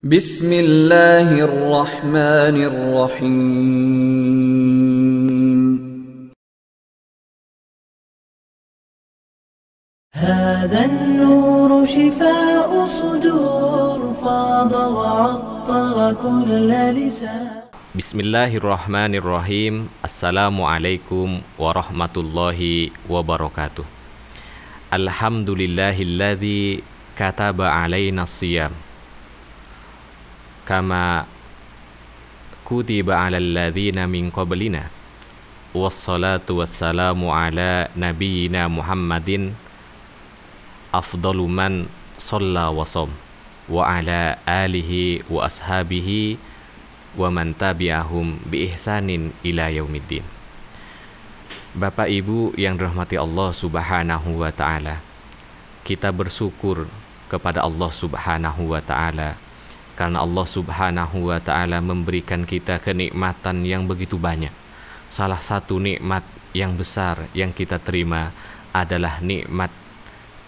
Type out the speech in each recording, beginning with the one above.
Bismillahirrahmanirrahim. هذا النور شفاء صدور فاض وعطر كل لسان. Bismillahirrahmanirrahim. Assalamualaikum warahmatullahi wabarakatuh. Alhamdulillahilladzi kataba alaina siyam kama kutiba alal ladzina min qablina. Wassalatu wassalamu ala nabiyyina Muhammadin afdalu man shalla wa shom wa ala alihi wa ashabihi wa man tabi'ahum bi ihsanin ila yaumiddin. Bapak Ibu yang dirahmati Allah Subhanahu wa taala, kita bersyukur kepada Allah Subhanahu wa taala karena Allah Subhanahu wa taala memberikan kita kenikmatan yang begitu banyak. Salah satu nikmat yang besar yang kita terima adalah nikmat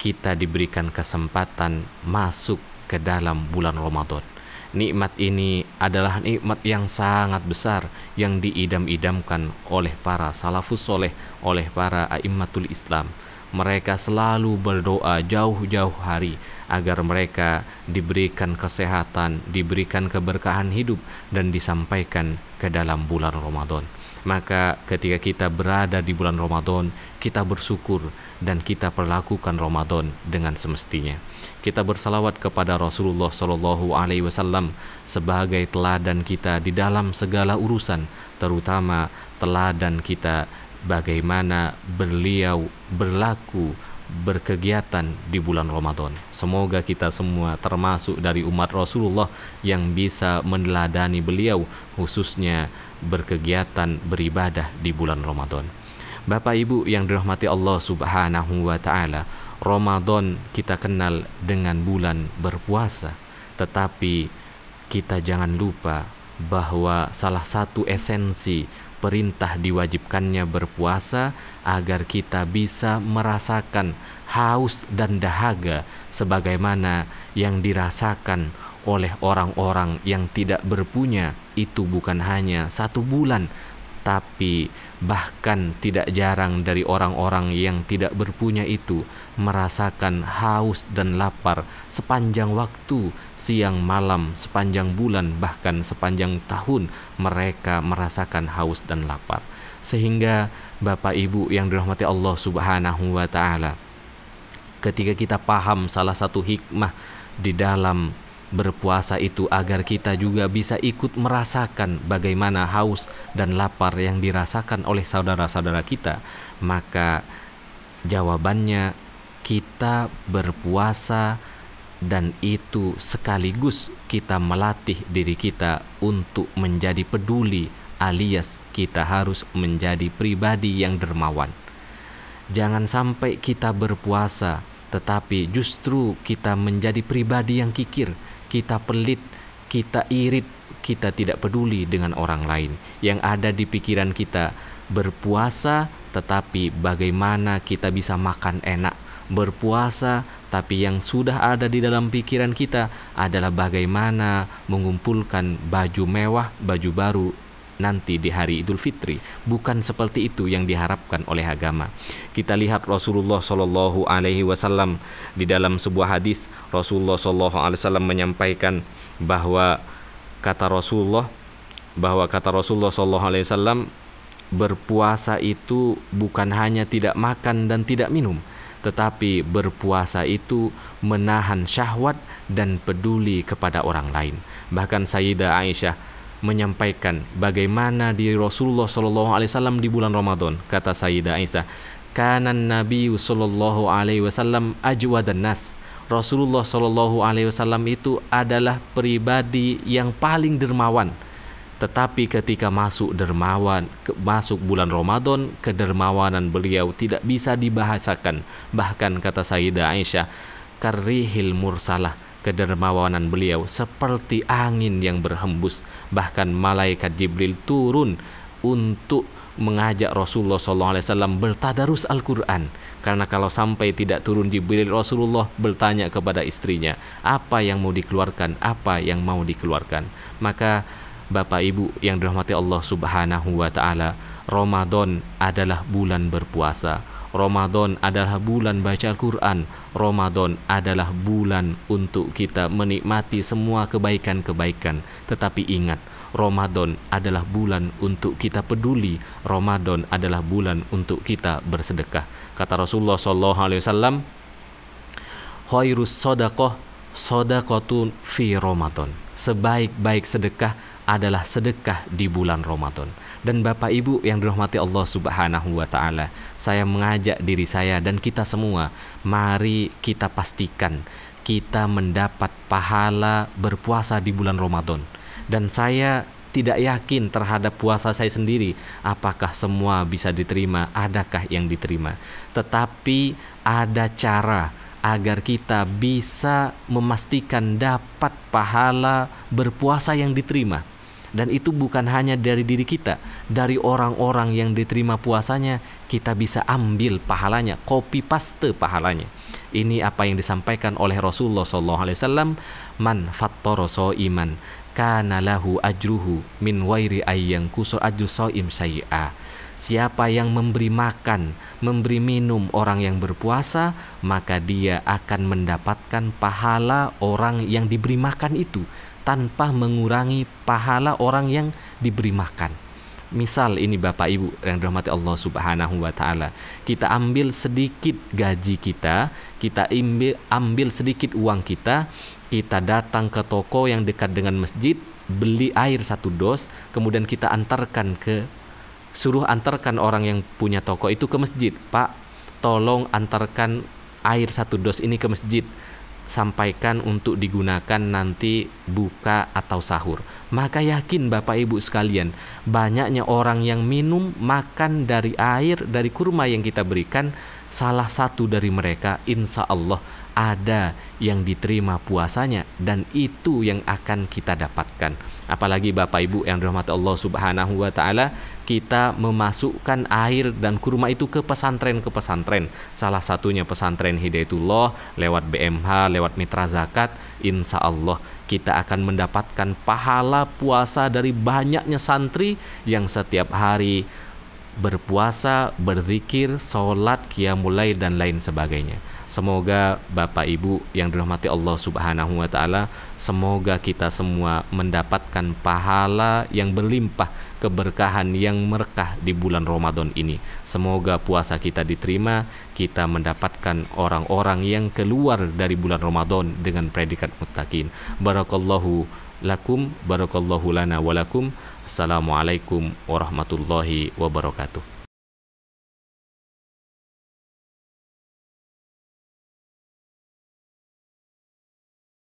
kita diberikan kesempatan masuk ke dalam bulan Ramadan. Nikmat ini adalah nikmat yang sangat besar yang diidam-idamkan oleh para salafus soleh, oleh para a'immatul Islam. Mereka selalu berdoa jauh-jauh hari agar mereka diberikan kesehatan, diberikan keberkahan hidup dan disampaikan ke dalam bulan Ramadan. Maka ketika kita berada di bulan Ramadan, kita bersyukur dan kita perlakukan Ramadan dengan semestinya. Kita bersalawat kepada Rasulullah SAW sebagai teladan kita di dalam segala urusan, terutama teladan kita bagaimana beliau berlaku berkegiatan di bulan Ramadan. Semoga kita semua termasuk dari umat Rasulullah yang bisa meneladani beliau, khususnya berkegiatan beribadah di bulan Ramadan. Bapak Ibu yang dirahmati Allah Subhanahu wa taala, Ramadan kita kenal dengan bulan berpuasa, tetapi kita jangan lupa bahwa salah satu esensi perintah diwajibkannya berpuasa agar kita bisa merasakan haus dan dahaga sebagaimana yang dirasakan oleh orang-orang yang tidak berpunya. Itu bukan hanya 1 bulan, tapi bahkan tidak jarang dari orang-orang yang tidak berpunya itu merasakan haus dan lapar sepanjang waktu, siang malam, sepanjang bulan, bahkan sepanjang tahun mereka merasakan haus dan lapar. Sehingga Bapak Ibu yang dirahmati Allah Subhanahu wa taala, ketika kita paham salah satu hikmah di dalam berpuasa itu agar kita juga bisa ikut merasakan bagaimana haus dan lapar yang dirasakan oleh saudara-saudara kita, maka jawabannya kita berpuasa, dan itu sekaligus kita melatih diri kita untuk menjadi peduli, alias kita harus menjadi pribadi yang dermawan. Jangan sampai kita berpuasa tetapi justru kita menjadi pribadi yang kikir, kita pelit, kita irit, kita tidak peduli dengan orang lain. Yang ada di pikiran kita berpuasa tetapi bagaimana kita bisa makan enak, berpuasa tapi yang sudah ada di dalam pikiran kita adalah bagaimana mengumpulkan baju mewah, baju baru nanti di hari Idul Fitri. Bukan seperti itu yang diharapkan oleh agama. Kita lihat Rasulullah SAW di dalam sebuah hadis, Rasulullah SAW menyampaikan bahwa kata Rasulullah SAW, berpuasa itu bukan hanya tidak makan dan tidak minum, tetapi berpuasa itu menahan syahwat dan peduli kepada orang lain. Bahkan Sayyidah Aisyah menyampaikan bagaimana di Rasulullah SAW di bulan Ramadan. Kata Sayyidah Aisyah, kanan Nabi SAW ajwadan nas. Rasulullah SAW itu adalah pribadi yang paling dermawan. Tetapi ketika masuk bulan Ramadan, kedermawanan beliau tidak bisa dibahasakan. Bahkan kata Sayyidah Aisyah, karihil mursalah, kedermawanan beliau seperti angin yang berhembus. Bahkan malaikat Jibril turun untuk mengajak Rasulullah SAW bertadarus Al-Quran Karena kalau sampai tidak turun Jibril, Rasulullah bertanya kepada istrinya, apa yang mau dikeluarkan, apa yang mau dikeluarkan. Maka Bapak Ibu yang dirahmati Allah Subhanahu wa Ta'ala, Ramadan adalah bulan berpuasa, Ramadan adalah bulan baca Al-Quran, Ramadan adalah bulan untuk kita menikmati semua kebaikan-kebaikan. Tetapi ingat, Ramadan adalah bulan untuk kita peduli, Ramadan adalah bulan untuk kita bersedekah. Kata Rasulullah SAW, khairus sadaqah sadaqatun fi Ramadan. Sebaik-baik sedekah adalah sedekah di bulan Ramadan. Dan Bapak Ibu yang dirahmati Allah Subhanahu wa Ta'ala, saya mengajak diri saya dan kita semua, mari kita pastikan kita mendapat pahala berpuasa di bulan Ramadan. Dan saya tidak yakin terhadap puasa saya sendiri, apakah semua bisa diterima, adakah yang diterima. Tetapi ada cara agar kita bisa memastikan dapat pahala berpuasa yang diterima. Dan itu bukan hanya dari diri kita, dari orang-orang yang diterima puasanya, kita bisa ambil pahalanya, copy paste pahalanya. Ini apa yang disampaikan oleh Rasulullah SAW, man fattara shaiman kana lahu ajruhu min wairi ayyang kusur ajru shaim syai'a. Siapa yang memberi makan, memberi minum orang yang berpuasa, maka dia akan mendapatkan pahala orang yang diberi makan itu, tanpa mengurangi pahala orang yang diberi makan. Misal ini Bapak Ibu yang dirahmati Allah Subhanahu wa Ta'ala, kita ambil sedikit gaji kita ambil sedikit uang kita datang ke toko yang dekat dengan masjid, beli air 1 dos, kemudian kita suruh antarkan orang yang punya toko itu ke masjid. Pak, tolong antarkan air 1 dos ini ke masjid, sampaikan untuk digunakan nanti buka atau sahur. Maka yakin Bapak Ibu sekalian, banyaknya orang yang minum, makan dari air, dari kurma yang kita berikan, salah satu dari mereka insya Allah ada yang diterima puasanya, dan itu yang akan kita dapatkan. Apalagi Bapak Ibu yang dirahmati Allah Subhanahu wa Ta'ala, kita memasukkan air dan kurma itu ke pesantren. Salah satunya pesantren Hidayatullah, lewat BMH, lewat Mitra Zakat. Insya Allah kita akan mendapatkan pahala puasa dari banyaknya santri yang setiap hari berpuasa, berzikir, sholat, qiyamul lail, dan lain sebagainya. Semoga Bapak Ibu yang dirahmati Allah Subhanahu wa Ta'ala, semoga kita semua mendapatkan pahala yang berlimpah, keberkahan yang merekah di bulan Ramadan ini. Semoga puasa kita diterima, kita mendapatkan orang-orang yang keluar dari bulan Ramadan dengan predikat muttaqin. Barakallahu lakum, barakallahu lana walakum. Assalamualaikum warahmatullahi wabarakatuh.